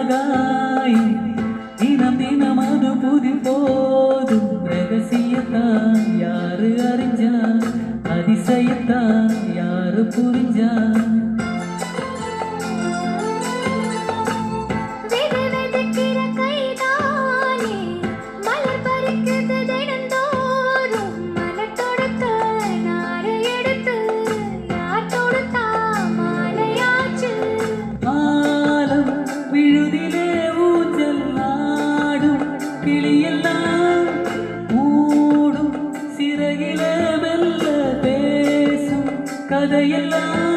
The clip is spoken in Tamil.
ஆகாயம் தினம் தினம் அது புதி போதும் ரகசியத்தான் யாரு அறிஞ்சா அதிசயத்தான் யாரு புரிஞ்சா கிளியெல்லாம் மூடும் சிறகில மெல்ல பேசும் கதையெல்லாம்